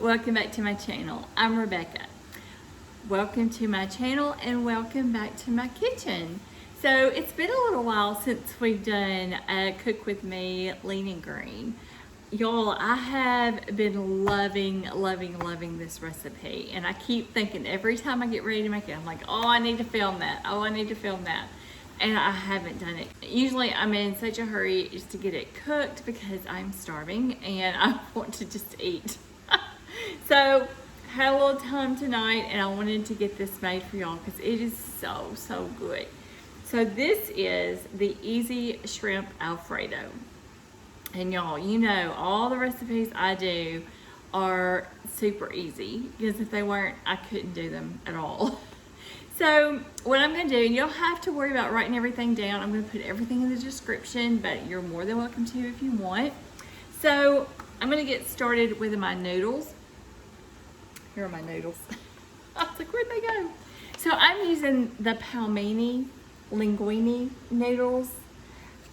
welcome back to my channel. I'm Rebecca. Welcome to my channel and welcome back to my kitchen. So it's been a little while since we've done a cook with me lean and green. Y'all, I have been loving this recipe, and I keep thinking every time I get ready to make it, I'm like, oh, I need to film that. Oh, I need to film that. And I haven't done it. Usually I'm in such a hurry just to get it cooked because I'm starving and I want to just eat. So had a little time tonight and I wanted to get this made for y'all because it is so good. So this is the easy shrimp Alfredo. And y'all, you know, all the recipes I do are super easy because if they weren't, I couldn't do them at all. So what I'm going to do, and you'll have to worry about writing everything down. I'm going to put everything in the description, but you're more than welcome to if you want. So I'm going to get started with my noodles. Here are my noodles. I was like, where'd they go? So I'm using the Palmini linguine noodles,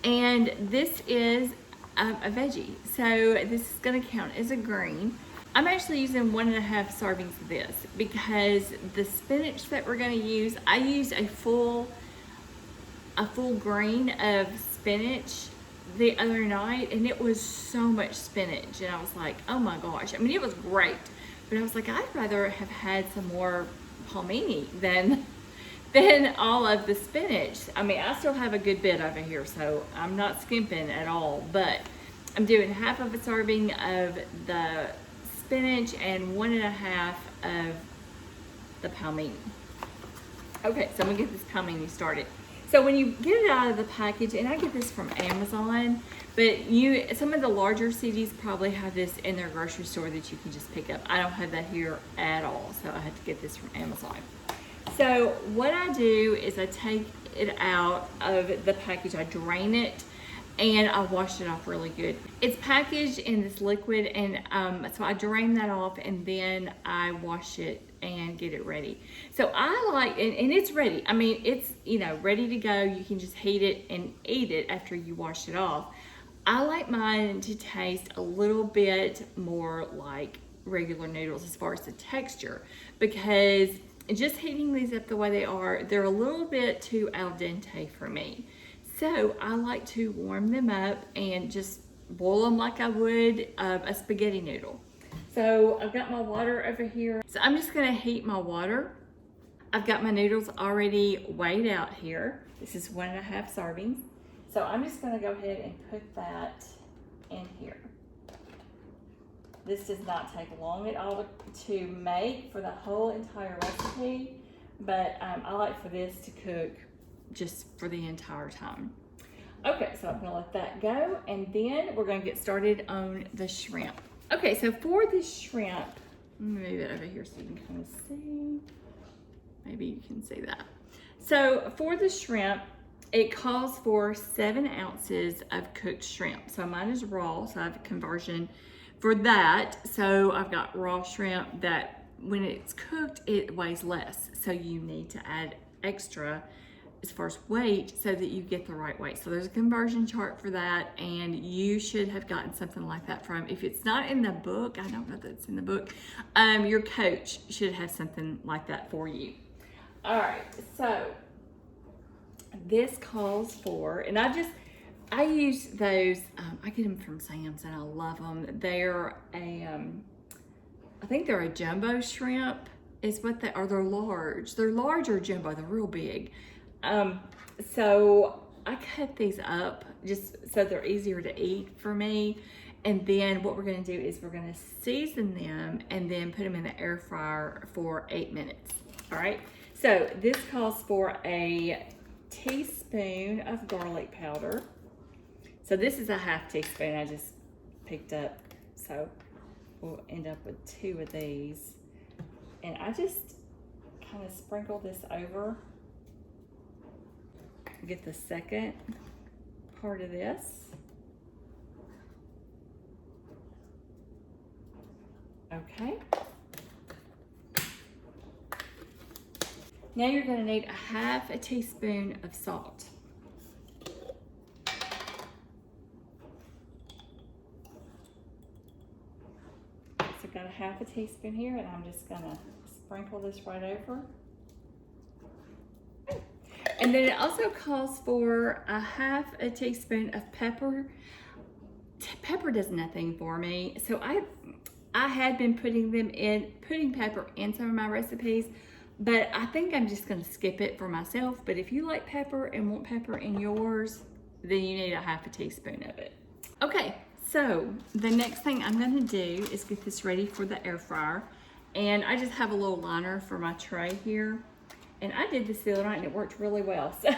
and this is a veggie. So this is going to count as a green. I'm actually using 1.5 servings of this because the spinach that we're going to use, I used a full grain of spinach the other night, and it was so much spinach, and I was like, oh my gosh. I mean, it was great, but I was like, I'd rather have had some more palmini than all of the spinach. I mean, I still have a good bit over here, so I'm not skimping at all, but I'm doing 1/2 a serving of the spinach and 1.5 of the palmini. Okay, so I'm gonna get this palmini started. So when you get it out of the package, and I get this from Amazon, but some of the larger cities probably have this in their grocery store that you can just pick up. I don't have that here at all, so I had to get this from Amazon. So what I do is I take it out of the package, I drain it, and I washed it off really good. It's packaged in this liquid, and so I drain that off and then I wash it and get it ready. So I like, and it's ready. I mean, it's, you know, ready to go. You can just heat it and eat it after you wash it off. I like mine to taste a little bit more like regular noodles as far as the texture, because just heating these up the way they are, they're a little bit too al dente for me. So I like to warm them up and just boil them like I would a spaghetti noodle. So I've got my water over here. So I'm just gonna heat my water. I've got my noodles already weighed out here. This is 1.5 servings. So I'm just gonna go ahead and put that in here. This does not take long at all to make for the whole entire recipe, but I like for this to cook just for the entire time. Okay, so I'm gonna let that go, and then we're gonna get started on the shrimp. Okay, so for the shrimp, let me move it over here so you can kind of see. Maybe you can see that. So for the shrimp, it calls for 7 ounces of cooked shrimp. So mine is raw, so I have a conversion for that. So I've got raw shrimp that when it's cooked, it weighs less. So you need to add extra as far as weight so that you get the right weight. So there's a conversion chart for that, and you should have gotten something like that from, if it's not in the book, I don't know that it's in the book, your coach should have something like that for you. All right, so this calls for, and I use those, I get them from Sam's and I love them. They're I think they're a jumbo shrimp is what they are. They're large. They're large or jumbo, they're real big. So I cut these up just so they're easier to eat for me. And then what we're gonna do is we're gonna season them and then put them in the air fryer for 8 minutes, all right? So this calls for a teaspoon of garlic powder. So this is a 1/2 teaspoon I just picked up. So we'll end up with 2 of these. And I just kind of sprinkle this over. Get the second part of this. Okay. Now you're gonna need 1/2 teaspoon of salt. So I've got half a teaspoon here, and I'm just gonna sprinkle this right over. And then it also calls for a half a teaspoon of pepper. Pepper does nothing for me, so I had been putting pepper in some of my recipes, but I think I'm just gonna skip it for myself. But if you like pepper and want pepper in yours, then you need a half a teaspoon of it. Okay, so the next thing I'm gonna do is get this ready for the air fryer. And I just have a little liner for my tray here. And I did this the other night and it worked really well. So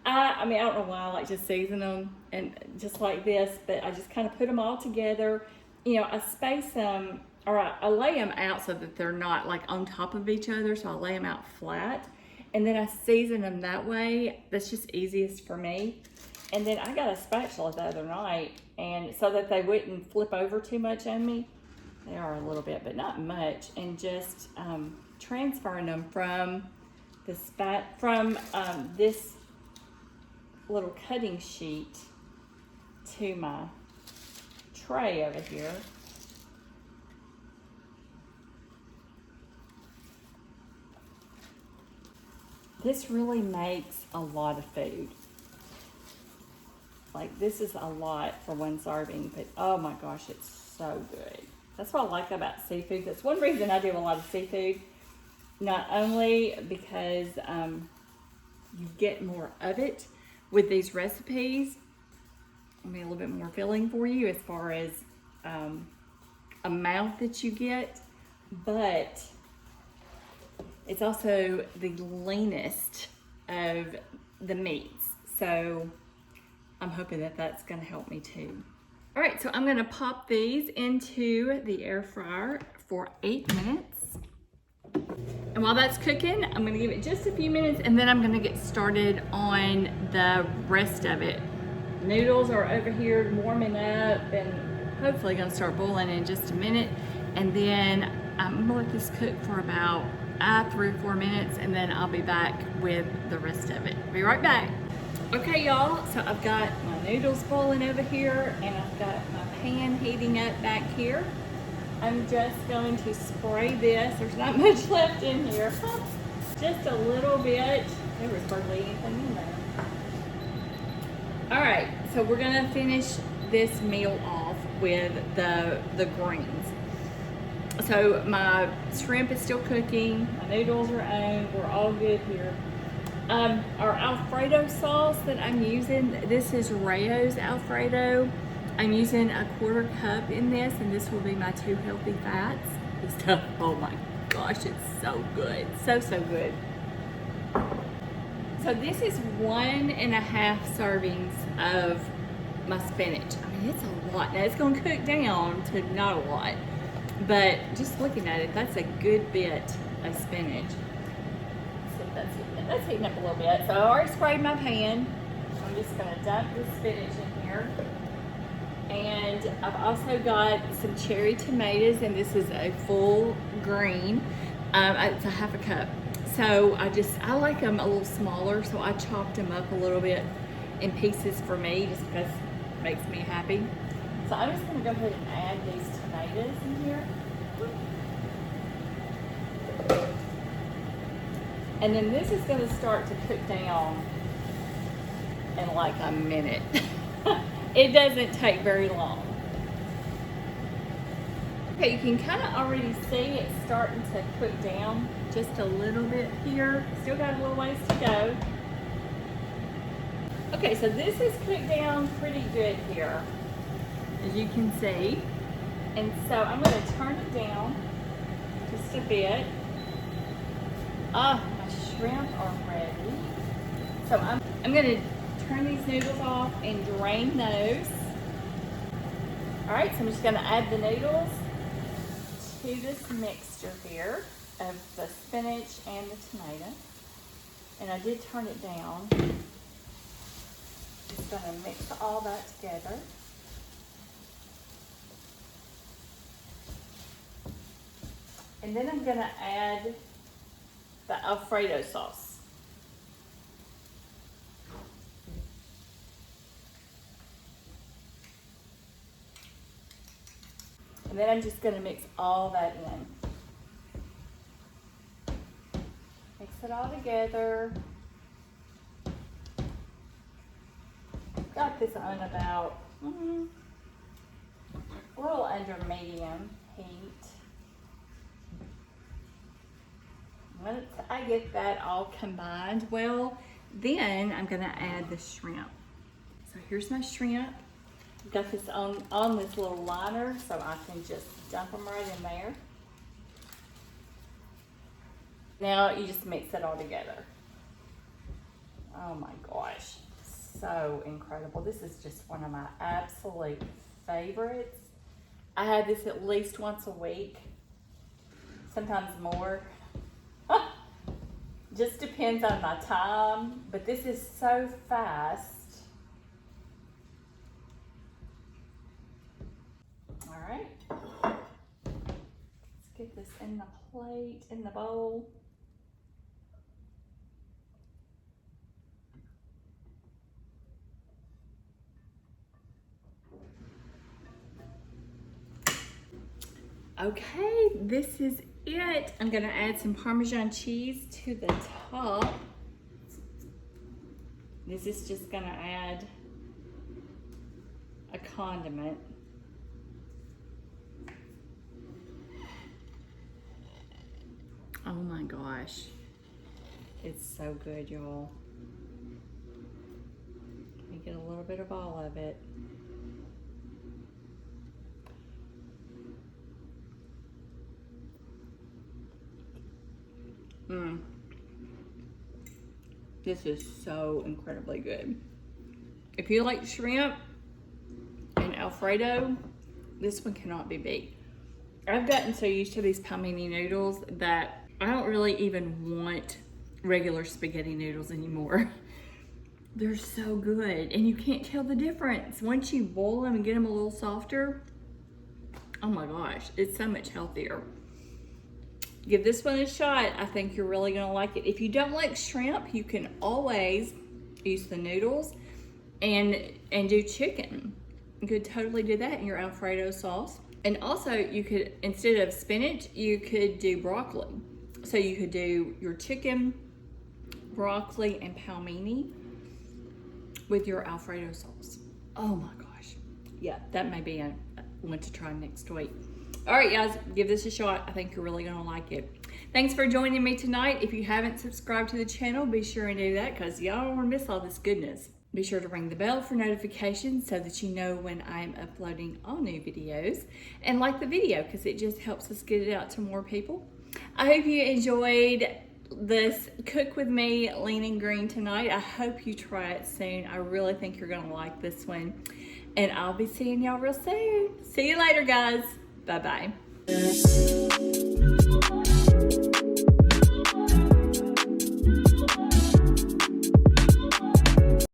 I mean, I don't know why I like to season them and just like this, but I just kind of put them all together. You know, I space them, or I lay them out so that they're not like on top of each other. So I lay them out flat and then I season them that way. That's just easiest for me. And then I got a spatula the other night, and so that they wouldn't flip over too much on me. They are a little bit, but not much. And just transferring them from this little cutting sheet to my tray over here. This really makes a lot of food. Like, this is a lot for one serving, but oh my gosh, it's so good. That's what I like about seafood. That's one reason I do a lot of seafood. Not only because you get more of it with these recipes, it'll be a little bit more filling for you as far as amount that you get, but it's also the leanest of the meats. So I'm hoping that that's gonna help me too. All right, so I'm gonna pop these into the air fryer for 8 minutes. And while that's cooking, I'm gonna give it just a few minutes and then I'm gonna get started on the rest of it. Noodles are over here warming up and hopefully gonna start boiling in just a minute. And then I'm gonna let this cook for about 3 or 4 minutes and then I'll be back with the rest of it. Be right back. Okay, y'all, so I've got my noodles boiling over here and I've got my pan heating up back here. I'm just going to spray this. There's not much left in here. Just a little bit. There was hardly anything in there. All right, so we're gonna finish this meal off with the greens. So my shrimp is still cooking. My noodles are on. We're all good here. Our Alfredo sauce that I'm using, this is Rayo's Alfredo. I'm using a 1/4 cup in this, and this will be my 2 healthy fats. This stuff, oh my gosh, it's so good. So good. So this is 1.5 servings of my spinach. I mean, it's a lot. Now it's gonna cook down to not a lot, but just looking at it, that's a good bit of spinach. That's heating up a little bit. So I already sprayed my pan. I'm just gonna dump the spinach in here. And I've also got some cherry tomatoes, and this is a full green. It's a 1/2 cup. So I like them a little smaller, so I chopped them up a little bit in pieces for me, just because it makes me happy. So I'm just gonna go ahead and add these tomatoes in here. And then this is gonna start to cook down in like a minute. It doesn't take very long. Okay, you can kind of already see it starting to cook down just a little bit here. Still got a little ways to go. Okay, so this is cooked down pretty good here, as you can see. And so I'm gonna turn it down just a bit. My shrimp are ready. So I'm gonna turn these noodles off and drain those. All right, so I'm just gonna add the noodles to this mixture here of the spinach and the tomato. And I did turn it down. Just gonna mix all that together. And then I'm gonna add the Alfredo sauce. And then I'm just gonna mix all that in. Mix it all together. Got this on about a little under medium heat. Once I get that all combined well, then I'm gonna add the shrimp. So here's my shrimp. Got this on this little liner, so I can just dump them right in there. Now you just mix it all together. Oh my gosh, so incredible. This is just one of my absolute favorites. I have this at least once a week, sometimes more. Just depends on my time, but this is so fast. All right, let's get this in the plate, in the bowl. Okay, this is it. I'm gonna add some Parmesan cheese to the top. This is just gonna add a condiment. Oh my gosh, it's so good, y'all. Let me get a little bit of all of it. This is so incredibly good. If you like shrimp and Alfredo, this one cannot be beat. I've gotten so used to these Palmini noodles that I don't really even want regular spaghetti noodles anymore. They're so good, and you can't tell the difference. Once you boil them and get them a little softer, oh my gosh, it's so much healthier. Give this one a shot. I think you're really gonna like it. If you don't like shrimp, you can always use the noodles and do chicken. You could totally do that in your Alfredo sauce. And also you could, instead of spinach, you could do broccoli. So you could do your chicken, broccoli, and palmini with your Alfredo sauce. Oh my gosh. Yeah, that may be a one to try next week. All right, guys, give this a shot. I think you're really gonna like it. Thanks for joining me tonight. If you haven't subscribed to the channel, be sure and do that because y'all don't wanna miss all this goodness. Be sure to ring the bell for notifications so that you know when I'm uploading all new videos. And like the video because it just helps us get it out to more people. I hope you enjoyed this Cook With Me Lean and Green tonight. I hope you try it soon. I really think you're gonna like this one. And I'll be seeing y'all real soon. See you later, guys. Bye-bye.